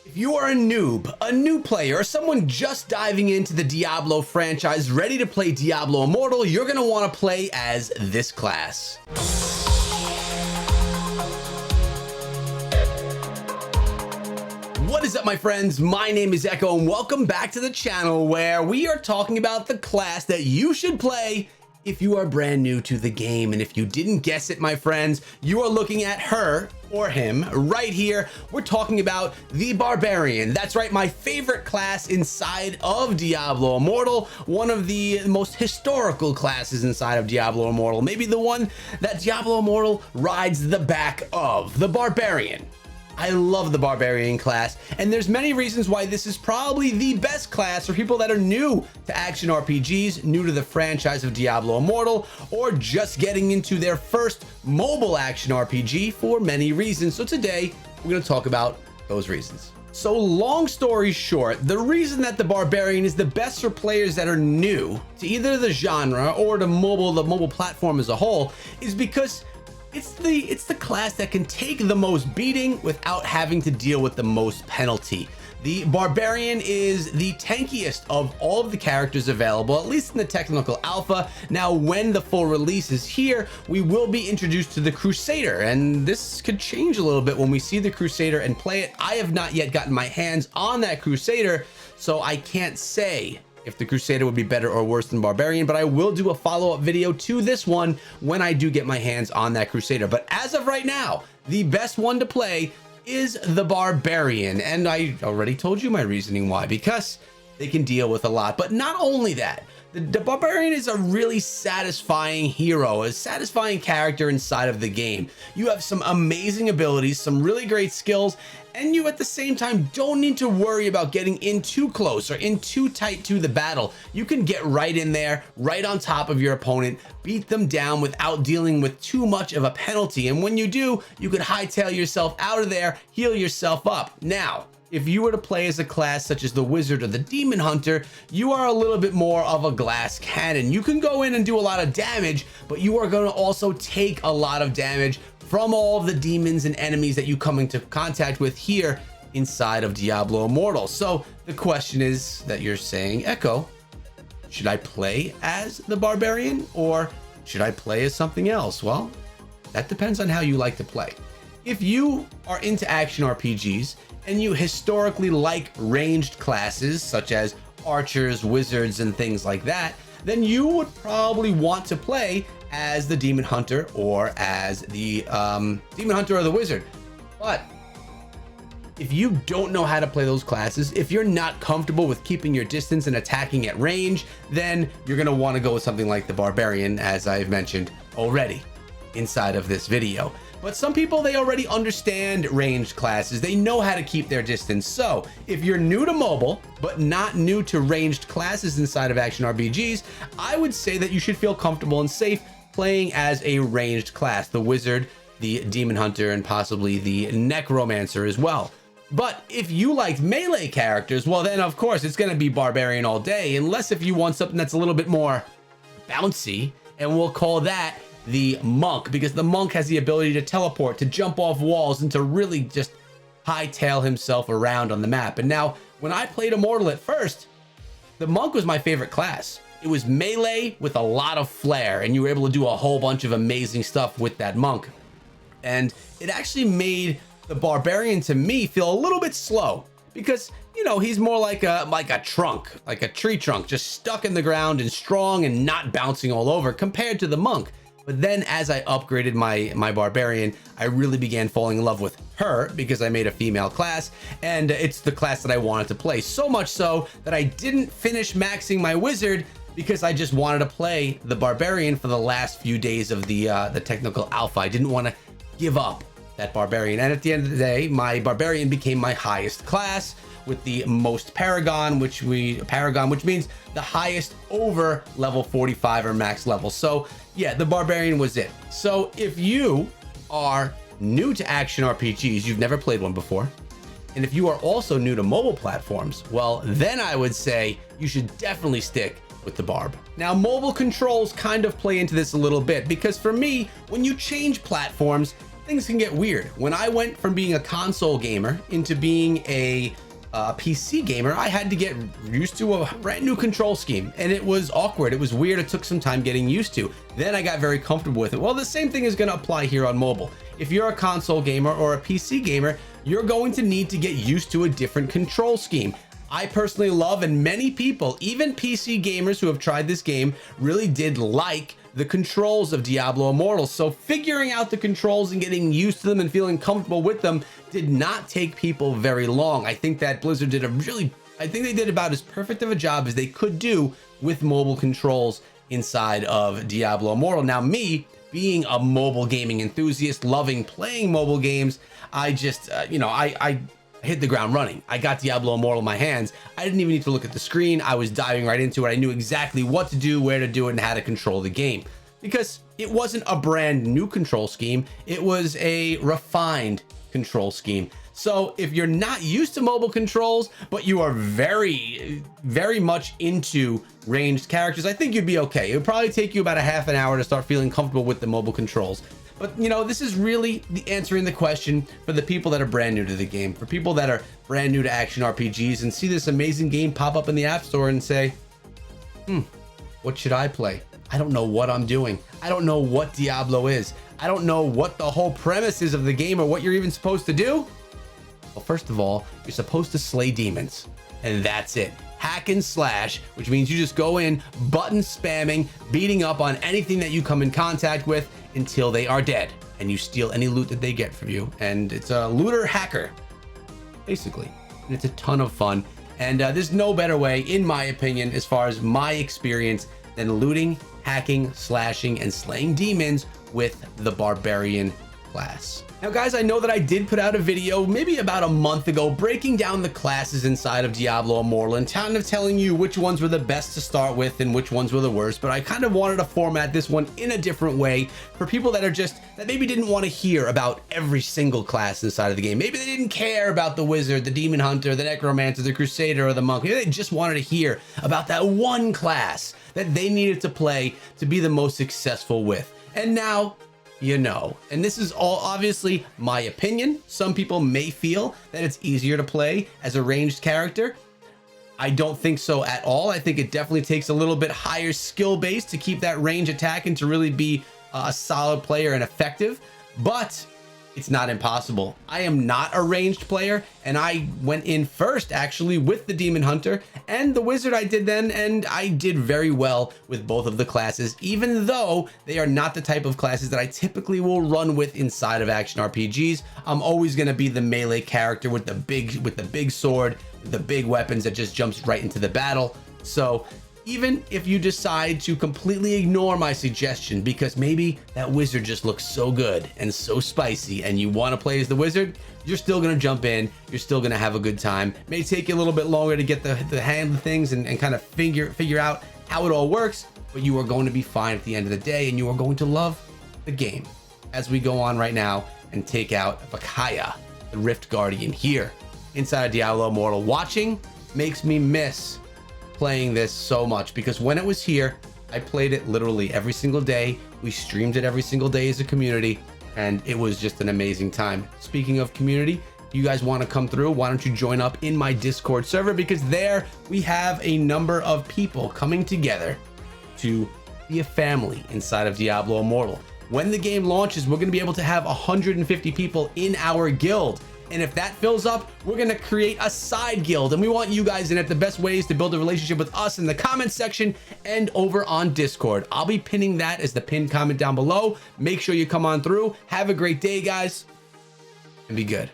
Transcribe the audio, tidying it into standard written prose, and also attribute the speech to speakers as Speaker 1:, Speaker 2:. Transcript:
Speaker 1: If you are a noob, a new player, or someone just diving into the Diablo franchise ready to play Diablo Immortal, you're going to want to play as this class. What is up, my friends? My name is Echo and welcome back to the channel where we are talking about the class that you should play if you are brand new to the game. And if you didn't guess it, my friends, you are looking at her or him right here. We're talking about the Barbarian. That's right, my favorite class inside of Diablo Immortal, one of the most historical classes inside of Diablo Immortal, maybe the one that Diablo Immortal rides the back of, the Barbarian. I love the Barbarian class, and there's many reasons why this is probably the best class for people that are new to action RPGs, new to the franchise of Diablo Immortal, or just getting into their first mobile action RPG for many reasons. So today, we're going to talk about those reasons. So long story short, the reason that the Barbarian is the best for players that are new to either the genre or the mobile platform as a whole is because it's the class that can take the most beating without having to deal with the most penalty. The Barbarian is the tankiest of all of the characters available, at least in the technical alpha. Now, when the full release is here, we will be introduced to the Crusader, and this could change a little bit when we see the Crusader and play it. I have not yet gotten my hands on that Crusader, so I can't say if the Crusader would be better or worse than Barbarian, but I will do a follow-up video to this one when I do get my hands on that Crusader. But as of right now, the best one to play is the Barbarian, and I already told you my reasoning why, because they can deal with a lot. But not only that, the Barbarian is a really satisfying hero, a satisfying character inside of the game. You have some amazing abilities, some really great skills, and you at the same time don't need to worry about getting in too close or in too tight to the battle. You can get right in there, right on top of your opponent, beat them down without dealing with too much of a penalty. And when you do, you can hightail yourself out of there, heal yourself up. Now, if you were to play as a class such as the Wizard or the Demon Hunter, you are a little bit more of a glass cannon. You can go in and do a lot of damage, but you are going to also take a lot of damage from all of the demons and enemies that you come into contact with here inside of Diablo Immortal. So the question is that you're saying, Echo, should I play as the Barbarian or should I play as something else? Well, that depends on how you like to play. If you are into action RPGs and you historically like ranged classes such as archers, wizards, and things like that, then you would probably want to play as the Demon Hunter or as the Demon Hunter or the Wizard. But if you don't know how to play those classes, if you're not comfortable with keeping your distance and attacking at range, then you're going to want to go with something like the Barbarian, as I've mentioned already inside of this video. But some people, they already understand ranged classes. They know how to keep their distance. So if you're new to mobile, but not new to ranged classes inside of action RPGs, I would say that you should feel comfortable and safe playing as a ranged class, the Wizard, the Demon Hunter, and possibly the Necromancer as well. But if you like melee characters, well then of course it's going to be Barbarian all day, unless if you want something that's a little bit more bouncy, and we'll call that the Monk, because the Monk has the ability to teleport, to jump off walls, and to really just hightail himself around on the map. And now, when I played Immortal at first, the Monk was my favorite class. It was melee with a lot of flair, and you were able to do a whole bunch of amazing stuff with that Monk. And it actually made the Barbarian, to me, feel a little bit slow, because, you know, he's more like a trunk, like a tree trunk, just stuck in the ground and strong and not bouncing all over compared to the Monk. But then as I upgraded my Barbarian, I really began falling in love with her because I made a female class, and it's the class that I wanted to play. So much so that I didn't finish maxing my Wizard because I just wanted to play the Barbarian for the last few days of the technical alpha. I didn't want to give up that Barbarian. And at the end of the day, my Barbarian became my highest class with the most Paragon, which means the highest over level 45 or max level. So yeah, the Barbarian was it. So if you are new to action RPGs, you've never played one before, and if you are also new to mobile platforms, well, then I would say you should definitely stick with the Barb. Now, mobile controls kind of play into this a little bit, because for me, when you change platforms, things can get weird. When I went from being a console gamer into being a PC gamer, I had to get used to a brand new control scheme, and it was awkward. It was weird. It took some time getting used to. Then I got very comfortable with it. Well, the same thing is going to apply here on mobile. If you're a console gamer or a PC gamer, you're going to need to get used to a different control scheme. I personally love, and many people, even PC gamers who have tried this game, really did like the controls of Diablo Immortal. So figuring out the controls and getting used to them and feeling comfortable with them did not take people very long. I think that Blizzard did I think they did about as perfect of a job as they could do with mobile controls inside of Diablo Immortal. Now, me being a mobile gaming enthusiast, loving playing mobile games, I just, I hit the ground running. I got Diablo Immortal in my hands. I didn't even need to look at the screen. I was diving right into it. I knew exactly what to do, where to do it, and how to control the game, because it wasn't a brand new control scheme. It was a refined control scheme. So if you're not used to mobile controls, but you are very, very much into ranged characters, I think you'd be okay. It would probably take you about a half an hour to start feeling comfortable with the mobile controls. But this is really the answering the question for the people that are brand new to the game, for people that are brand new to action RPGs and see this amazing game pop up in the App Store and say, what should I play? I don't know what I'm doing. I don't know what Diablo is. I don't know what the whole premise is of the game or what you're even supposed to do. Well, first of all, you're supposed to slay demons, and that's it. Hack and slash, which means you just go in button spamming, beating up on anything that you come in contact with until they are dead, and you steal any loot that they get from you. And it's a looter hacker, basically. And it's a ton of fun. And there's no better way, in my opinion, as far as my experience, than looting, hacking, slashing, and slaying demons with the Barbarian class. Now guys, I know that I did put out a video maybe about a month ago breaking down the classes inside of Diablo Immortal and kind of telling you which ones were the best to start with and which ones were the worst, but I kind of wanted to format this one in a different way for people that maybe didn't want to hear about every single class inside of the game. Maybe they didn't care about the wizard, the demon hunter, the necromancer, the crusader, or the monk. Maybe they just wanted to hear about that one class that they needed to play to be the most successful with. And now, and this is all obviously my opinion. Some people may feel that it's easier to play as a ranged character. I don't think so at all. I think it definitely takes a little bit higher skill base to keep that range attack and to really be a solid player and effective, but it's not impossible. I am not a ranged player, and I went in first actually with the demon hunter and the wizard I did then, and I did very well with both of the classes, even though they are not the type of classes that I typically will run with inside of action RPGs. I'm always going to be the melee character with the big sword, with the big weapons that just jumps right into the battle. So even if you decide to completely ignore my suggestion because maybe that wizard just looks so good and so spicy and you want to play as the wizard, you're still going to jump in. You're still going to have a good time. It may take you a little bit longer to get the hang of things and kind of figure out how it all works, but you are going to be fine at the end of the day, and you are going to love the game as we go on right now and take out Vakaya, the Rift Guardian, here inside of Diablo Immortal. Watching makes me miss playing this so much, because when it was here, I played it literally every single day. We streamed it every single day as a community, and it was just an amazing time. Speaking of community, you guys want to come through, why don't you join up in my Discord server, because there we have a number of people coming together to be a family inside of Diablo Immortal. When the game launches, we're going to be able to have 150 people in our guild. And if that fills up, we're going to create a side guild, and we want you guys in it. The best ways to build a relationship with us in the comment section and over on Discord. I'll be pinning that as the pinned comment down below. Make sure you come on through. Have a great day, guys, and be good.